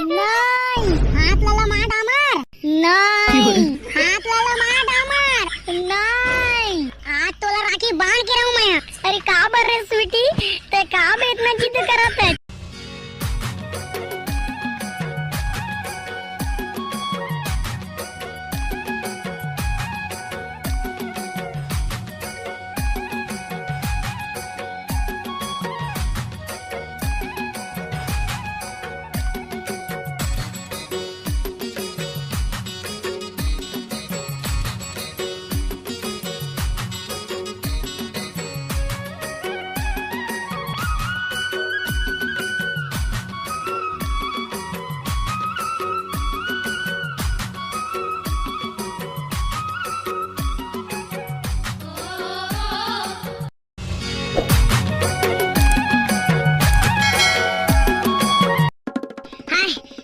नहीं हाथ लाला मार डामर, नहीं हाथ लाला मार डामर, नहीं आज तोला राखी बांध के रहूं मैं। अरे का बर रे स्वीटी, ते का बे इतना जिद करत है?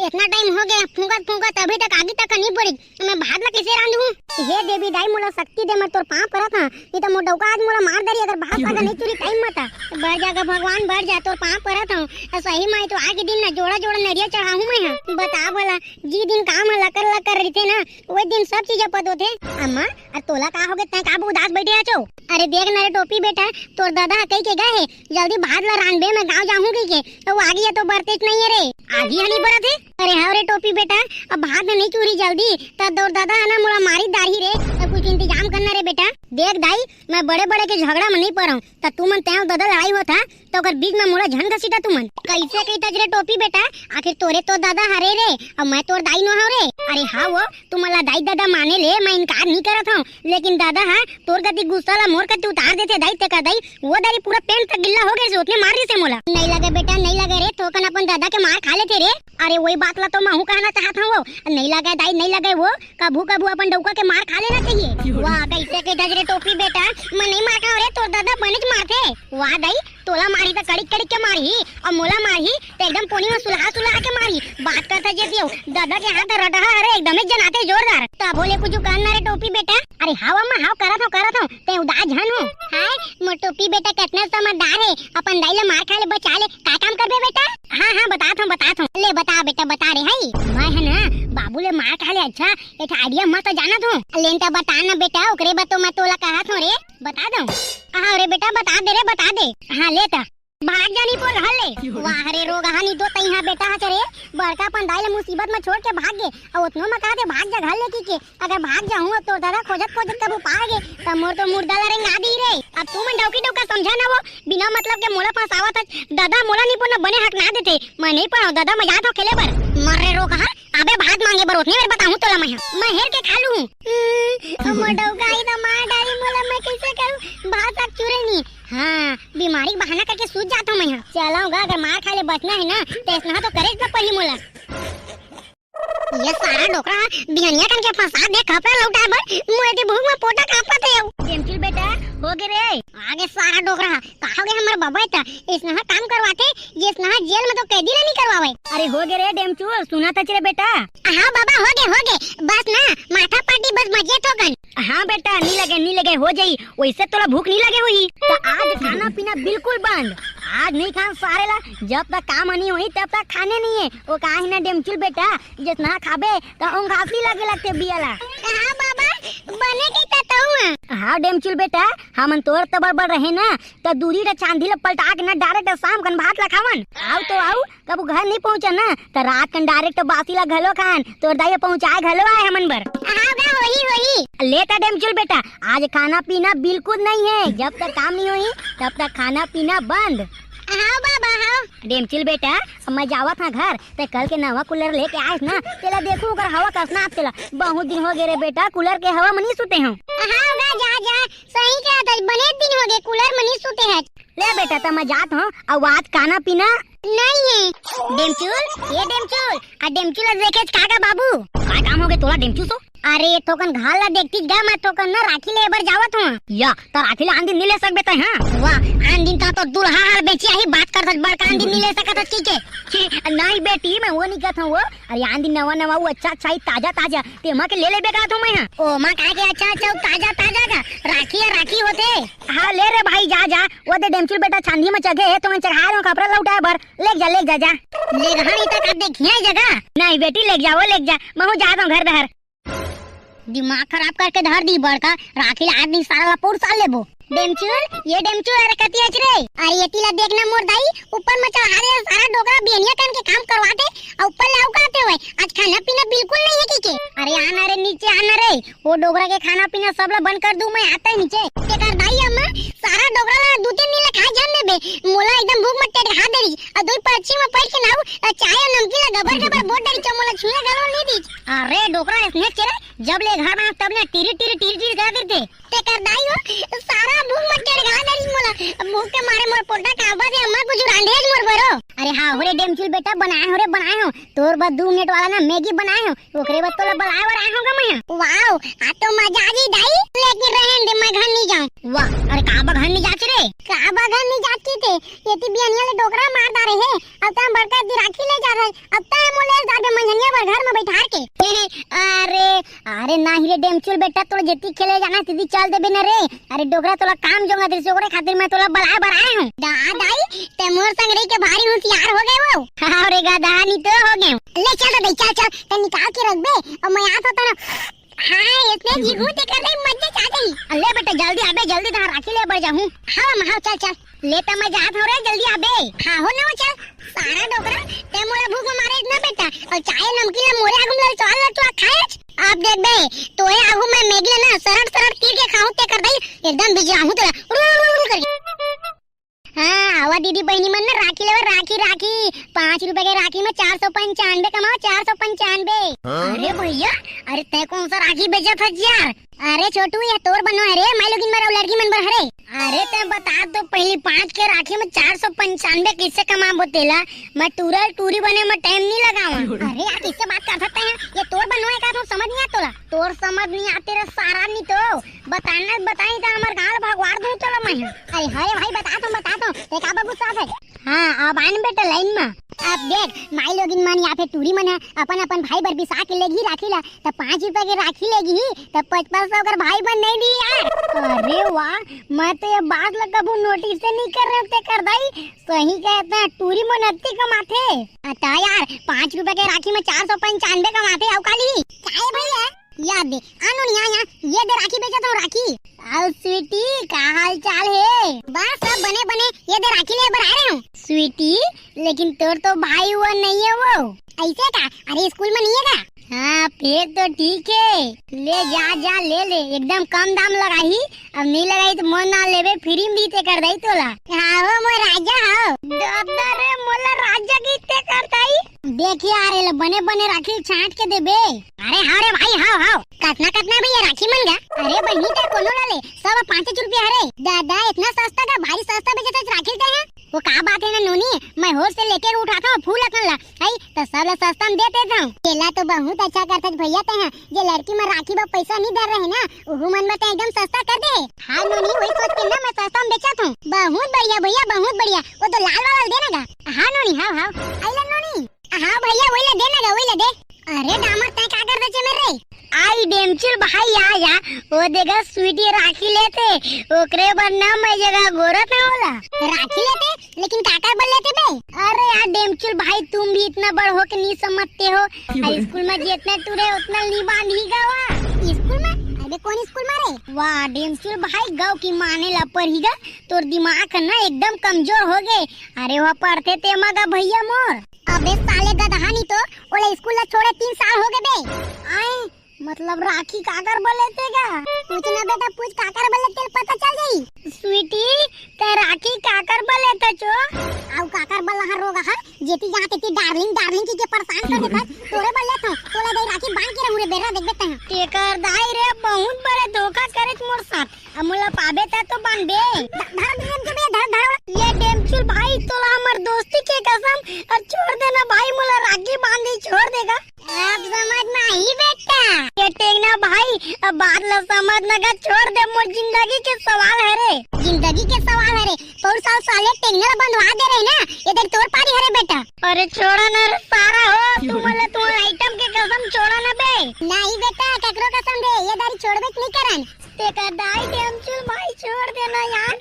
इतना टाइम हो गया फूंकत अभी तक आगे तक नहीं पड़ी। मैं भात ला कैसे रांधूं? हे देवी दाई मोला शक्ति दे, मैं तोर पांव परत हां, नहीं तो मोडौका आज मोला मार दरी अगर भात अगर नहीं चुरी टाइम मत बढ़ जागा भगवान बढ़ जा, तोर पांव परत हां। सही में तो आज के दिन ना जोड़ा जोड़ा नरिया चढ़ाऊं मैं हां। बता भला जी दिन काम लकर लकर रहते ना ओए दिन सब चीज पद होते। अम्मा और तोला का होगे तै का उदास बैठे आछो? अरे देख ना रे टोपी बेटा, तोर दादा कह के गए है जल्दी भात ला रांधबे मैं गांव जाऊं कह के, तो आगी है तो बरतेच नहीं है रे, आगी हनी बरत है। अरे हाँ रे टोपी बेटा, अब भात में नहीं चूरी जल्दी तब दौड़ दादा है ना मोला मारी दाही रे, तब कुछ इंतजाम करना रे बेटा। देख दाई मैं बड़े बड़े के झगड़ा में नहीं पड़ तब तू मन तैव दादा लड़ाई होता तो अगर बीच में मोला झन घसीटा तू मन कैसे कहता रे टोपी बेटा, आखिर तोरे तो दादा हरे रे अब मैं तोर दाई न हो रे। अरे हाँ वो तू मला दाई दादा माने ले, मैं इनकार नहीं करत हूँ, लेकिन दादा हाँ तोर गति गुस्सा ला मोर कति उतार देते दाई ते का दाई वो दाई पूरा पेंट तक गिल्ला हो गए से उतने मार से मोला। नहीं लगे बेटा नहीं लगे रे, तो अपन दादा के मार खा लेते रे। अरे वही बात ला तो मैं कहना चाहता हूँ, नहीं लगे दाई नहीं लगे वो कभू कभू अपन डौका के मार खा लेना चाहिए। वाह कैसे के डजरे टोपी बेटा, मैं नहीं मार खा रे तोर दादा बनेच मारते। वाह दाई तोला मारी तो कड़िक कड़िक के मारी और मोला मारी तो एकदम पोनी में सुलहा सुलहा के मारी। बात करता जेती हो दादा के हाथ रटा अरे एकदम जनाते जोरदार तब बोले कुछ कहना रे टोपी बेटा। अरे हाव अम्मा हाव करत हूं ते उदास झन हो। हाय मो टोपी बेटा कितना समझदार है, अपन दाई ले मार खा ले बचा ले का काम करबे बेटा? हां बतात हूं ले बता बेटा बता रे हाई मैं है ना बाबू ले मार खा ले। अच्छा एक आइडिया मत जानत हूं लेन त बता ना बेटा, ओकरे बा तो मैं तोला कहत हूं रे बता दूं। हां रे बेटा बता दे हां लेता भाग जानी पर हले। वाह रे रोग हानि दो तइहा बेटा हचरे बड़का अपन दाई ले मुसीबत में छोड़ के भाग गे और उतनो में कहा दे भाग जा घर लेके के, अगर भाग जाऊं तो दादा खोजत कब पाएगे तब मोर तो मुर्दा ला रेंगा दी रे। अब तू मन डौकी डौका समझा ना वो बिना मतलब के मोला फसावत दादा मोला नहीं पुना बने हक ना देते, मैं नहीं पढ़ाऊं दादा मैं जात हो खेले बर मर रे रोग हां अबे भात मांगे बर उतने बार बताऊं तोला मैं हेर के खा लूं। मोर डौका ई तो मार डाली मोला मैं कैसे करूं भात तक चुरे नहीं। हाँ बीमारी बहाना करके सूझ जाता हूँ मैं चलाऊंगा, अगर मार खा ले बचना है ना तो ऐसा तो करे ना पड़ी मोला। ये सारा डोकरा बिहनिया कन के फंसा दे कपड़ा लौटा बर मुए के भूख में पोटा कापत है। जेमचिल बेटा हो गे रे आगे सारा डोकरा कहोगे हमर बाबा था इसना काम करवाते जिसना जेल में तो कैदी नहीं करवावे। अरे हो गे रे डेमचूर सुना था रे बेटा? हां बाबा हो गे बस ना माथा पाटी बस मजे तो गन। हाँ बेटा नहीं लगे हो जाई, वैसे तोला भूख नहीं लगे हुई तो आज खाना पीना बिल्कुल बंद, आज नहीं खा सारे ला जब तक काम नहीं हुई तब तक खाने नहीं है। वो काहे ना डेमचुल बेटा जितना खाबे तो उंग घासी लगे लगते बियाला। हां बाबा बने के ततौ। हां डेमचुल बेटा हमन तोर त बड़बड़ रहे ना तो दूरी रे चांदी ले पलटा के ना डायरेक्ट शाम कन भात ला खावन आउ तो आउ कब घर नहीं पहुंचा ना तो रात कन डायरेक्ट बासी ला घलो खान तोर दाई पहुंचाए घलो आए हमन बर। हां गा होई लेता डेमचुल बेटा आज खाना पीना बिल्कुल नहीं है, जब तक काम नहीं हुई तब तक खाना पीना बंद। हाँ बाबा हाँ डेमचिल बेटा मैं जावा था घर ते कल के नवा कूलर लेके आए ना तेला देखू अगर हवा कसना आप तेला बहुत दिन हो गए रे बेटा कूलर के हवा में नहीं सोते हैं। हाँ जा सही कहा था बने दिन हो गए कूलर में नहीं सोते हैं। ले बेटा तो मैं जात हूँ अब आज खाना पीना नहीं है। डेमचुल देखे काका बाबू का काम हो गए तोला डेमचू सो? अरे थोकन घाल ला देखती गा मैं थोकन ना राखी ले बर जावत हूं या तो राखी ले आंदी नहीं ले सकबे त। हां वाह आंदी का तो दुल्हा हार बेची ही बात करत बड़का आंदी नहीं ले सकत ठीक है नहीं बेटी मैं वो नहीं कहता हूं वो। अरे आंदी नवा वो अच्छा ताजा ते मां के ले ले बेगा तो मैं। हां ओ मां का के अच्छा ताजा का राखी होते। हां ले रे भाई जा वो दे डेमचुल बेटा चांदी में चगे तो मैं चढ़ा रहा हूं कपड़ा लौटाए बर ले जा ले घानी तक देखिए जगह नहीं बेटी ले जा मैं जाता हूँ घर बाहर। दिमाग खराब करके धर दी बड़का राखी ला आज दिन सारा पूर साल लेबो। डेमचूल अरे कती हच रे अरे येतीला देखना मोर दाई ऊपर में चढ़ा दे सारा डोकरा बेनिया कन के काम करवाते और ऊपर लाऊ काते हुए आज खाना पीना बिल्कुल नहीं है के अरे आना रे नीचे आना रे वो डोकरा के खाना पीना सब ला बंद कर दूं मैं आता है नीचे ते कर दाई अम्मा सारा डोकरा ला दो तीन दिन ला खा जान देबे मोला एकदम भूख मत टेट खा देरी और दो पर्ची में पड़ के नाऊ चाय और नमकीन ला गबर बोट डरी चमोला छुला गलो नहीं दी अरे डोकरा इसने चले जब ले घर में तब ने टीरी कर देते ते कर दाई हो सारा भूख मत टेट खा देरी मोला भूख के मारे मोर पोटा काबा दे अम्मा कुछ रांधेज मोर बरो अरे हां होरे डेमचूल बेटा बनाए हो तोर बाद 2 मिनट वाला ना मैगी बनाए हो ओकरे बाद तोला बनाए और आए होगा मैं वाओ आ तो मजा आ गई दाई लेकिन रहन दे मैं घर नहीं जाऊं वाह अरे काबा घर नहीं जाच रे काबा घर नहीं जाती थे येती बियानिया ले डोकरा मार दारे है अब ता बड़का दी राखी ले जा रहा अब ता मोले जाके मंझनिया पर घर में बैठा के अरे नाही रे डेमचूल बेटा तोला जेती खेले जाना सीधी चल दे बिना रे अरे डोकरा तोला काम जोंगा दे सोकरे खातिर मैं तोला बनाए हूं दाई ते मोर संग रही के भारी होशियार हो गए वो हां रे गधा नहीं तो हो गए ले चल दे चल ते निकाल के रख दे और मैं आ तो ना हां इतने जीगू ते कर ले मजे आ गई अल्ले बेटा जल्दी आबे जल्दी ता राखी ले बढ़ जाऊं हां चल लेता मैं जात हो रे जल्दी आबे हां हो ना चल सारा डोकरा ते मोला भूख मारे ना बेटा और चाय नमकीन मोरे आगु में चल तो खाए आप देख बे तोए आगु में मैगी ना सरट तीर के खाऊं ते कर दई एकदम बिजराहू तेरा हाँ आवा दीदी बहनी मन ना राखी लेवर राखी 5 रुपए के राखी में 495 कमाओ 495 अरे भैया अरे तय कौन सा राखी बेचत है यार अरे छोटू ये तोर बनो है रे मैं लोगिन मरा लड़की मन बर हरे अरे ते बता दो पहली 5 के राखी में 495 किससे कमा बोतेला मैं टूरी बने में टाइम नहीं लगाऊं अरे यार किससे बात कर सकते हैं ये तोर बनो है का तो समझ नहीं आता तोर समझ नहीं आते रे सारा नहीं तो बताई तो हमार गाल भगवार दूं चलो मैं अरे भाई बता दो एक आबा गुस्सा है हां अब आन बेटा लाइन में अब देख माई लोगिन मन या फिर टूरी मन है अपन भाई बर बिसा के लेगी राखी ला तो 5 रुपए की राखी लेगी तो 5500 कर भाई बन नहीं दी यार अरे वाह मैं तो ये बात लग कबू नोटिस से नहीं कर रहे कर दाई सही कहता है टूरी मन अत्ती कमाते अता यार 5 रुपए के राखी में 495 कमाते आओ काली काय भैया याद दे आनो नहीं ये दे राखी बेचा तो राखी आओ स्वीटी का हाल चाल है बस सब बने ये दे राखी ले बर आ रहे हूँ स्वीटी लेकिन तोर तो भाई हुआ नहीं है वो ऐसे का अरे स्कूल में नहीं है का हाँ फिर तो ठीक है ले जा ले एकदम कम दाम लगाई अब नहीं लगाई तो मन ना लेवे फ्री में दीते कर दई तोला हाँ वो मोर राजा हां दादा रे मोला राजा गीते करताई देखिए अरे बने राखी छांट के देबे अरे हाँ रे भाई हाँ कतना भैया राखी मन गा अरे बहनी ते कोनो ला ले सब 5 रुपया हरे दादा इतना सस्ता का भारी सस्ता बेचता राखी दे है वो का बात है ना नोनी मैं होश से लेके उठाता हूँ फूल अकन ला आई तो सब सस्ता में देते था केला तो बहुत अच्छा करते भैया ते हैं जे लड़की में राखी बा पैसा नहीं दे रहे ना वो मन में तो एकदम सस्ता कर दे हाँ नोनी वही सोच के ना मैं सस्ता में बेचा था बहुत बढ़िया भैया बहुत बढ़िया वो तो लाल वाला देना गा हाँ नोनी हाँ आइला नोनी हाँ भैया वही देना गा वही दे अरे दामर तय का कर दे मेरे आई डेमचूल भाई आया वो देगा स्वीटी राखी लेते ओकरे बर ना मैं जगह गोरत ना होला राखी लेते लेकिन काका बोल लेते बे अरे यार डेमचूल भाई तुम भी इतना बड़ हो के नहीं समझते हो स्कूल में जितने टूरे उतना नहीं बांधी गवा स्कूल में अबे कौन स्कूल में रे वाह डेमचूल भाई गाँव की माने ला पढ़ीगा तोर दिमाग ना एकदम कमजोर हो गए अरे वह पढ़ते ते मगा भैया मोर अबे साले गधा नहीं तो ओले स्कूल छोड़े 3 साल हो गए बे आए मतलब राखी काकर बोलेतेगा पूछना बेटा पूछ काकर बोलेते पता चल जाई स्वीटी ते राखी काकर बोलेते चो आउ काकर बोला हर रोगा हर जेती जहां तेती डार्लिंग की के परेशान कर देता तोरे बोले तो तोला दे राखी बांध के रहुरे बेरा देख बेटा टेकर दाई रे बहुत बड़े धोखा करे मोर साथ अमुला पाबे ता तो बांधे धर ये डेमचूल भाई तोला हमर दोस्ती के कसम और छोड़ देना भाई मोला राखी बांधी छोड़ देगा अब समझ में आई बेटा ये टेगना भाई अब बात ला समझ ना का छोड़ दे मोर जिंदगी के सवाल है रे जिंदगी के सवाल है रे पौर साल साले टेगना बंधवा दे रहे ना ये देख तोर पारी है रे बेटा अरे छोड़ा ना रे सारा हो तू मोला तू आइटम के कसम छोड़ा ना बे नहीं बेटा ककरो कसम दे ये दारी छोड़बे नहीं करन ते कर दाई डेमचूल भाई छोड़ देना यार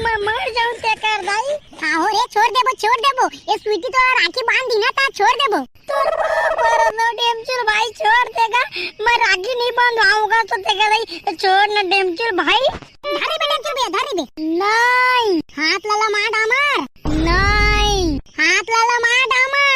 मैं मर जाऊं ते कर दाई हां हो रे छोड़ देबो ये स्वीटी तोरा राखी बांध दी ना ता छोड़ देबो तोर पर नो डेमचुल भाई छोड़ देगा, मैं राखी नहीं बांधवाऊंगा तो तेगा नहीं, छोड़ ना डेमचुल भाई। धारे बे डेमचुल भैया, धारे बे। नहीं, हाथ लाला मार डामर। नहीं, हाथ लाला मार डामर।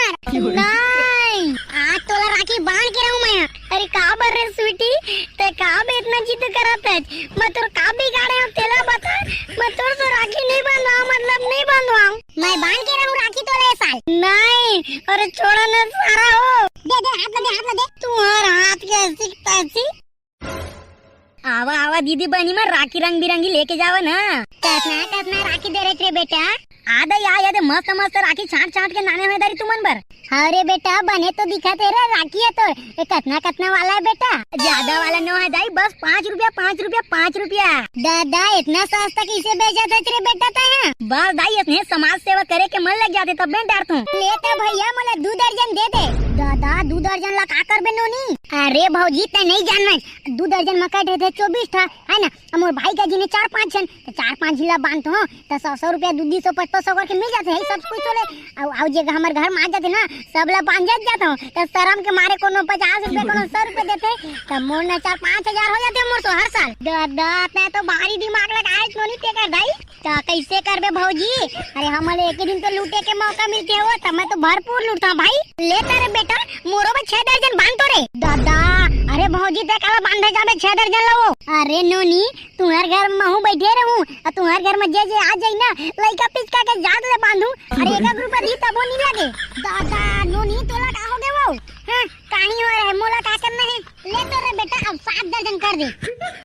नहीं, आज तोला राखी बांध के रहूं मैं। अरे का बर रे स्वीटी, ते का बे इतना जिद करत है? मैं तोर का बिगाड़े हूं तेला बता। मैं तोर तो राखी नहीं बांधवाऊं, मतलब नहीं बांधवाऊं। मैं बांध के रहूं राखी तोला इस साल। नहीं, अरे छोड़ा ना सारा हो। दे दे हाथ लगे, हाथ लगे। तुम्हारा हाथ कैसी तैसी। आवा आवा दीदी बनी में राखी रंग बिरंगी लेके जावा ना। कितना राखी दे रहे थे बेटा? आधा याद मस्त मस्त राखी छाट छाट के नाने हुए दारी तुमन बर। अरे बेटा बने तो दिखा तेरा राखी है तो कितना वाला है बेटा? ज्यादा वाला नो है दाई, बस 5 रुपया 5 रुपया 5 रुपया। दादा इतना सस्ता किसे बेचा था तेरे बेटा था? बस दाई इसने समाज सेवा करे के मन लग जाते तब मैं डरता हूँ। लेता भैया मला 2 दर्जन दे दे। दादा 2 दर्जन ला का कर बे नोनी? अरे भौजी ते नहीं जानना, 2 दर्जन मकई थे 24 था है ना। मोर भाई का जी ने 4-5 जन, 4-5 जिला बांधतो हो तो 100 रुपया 200-500 करके मिल जाते है सब कुछ। तो आउ जे हमारे घर में आ जाते ना सब ला बांध जाता हूँ तो शर्म के मारे कोनो 50 रुपए कोनो 100 रुपए देते तो मोर ना 4-5 हजार हो जाते मोर तो हर साल। दादा ते तो भारी दिमाग लगाए नोनी ते कर दाई तो कैसे करबे भौजी? अरे हमारे एक दिन तो लूटे के मौका मिलते हो तो मैं तो भरपूर लूटता हूँ भाई। लेता रे बेटा मोरो में 6 दर्जन बांध तो रे। दादा अरे भौजी ते काला बांधे जाबे 6 दर्जन लाओ। अरे नोनी तुम्हारे घर में हूँ बैठे रहूं और तुम्हारे घर में जे आ जाई ना लइका पिचका के जाद ले बांधू। अरे 1 रुपया दी तब नहीं लगे। दादा नोनी तोला का हो गए वो? हां कहानी हो रहा है मोला का करना है? ले तो रे बेटा अब 7 दर्जन कर दे।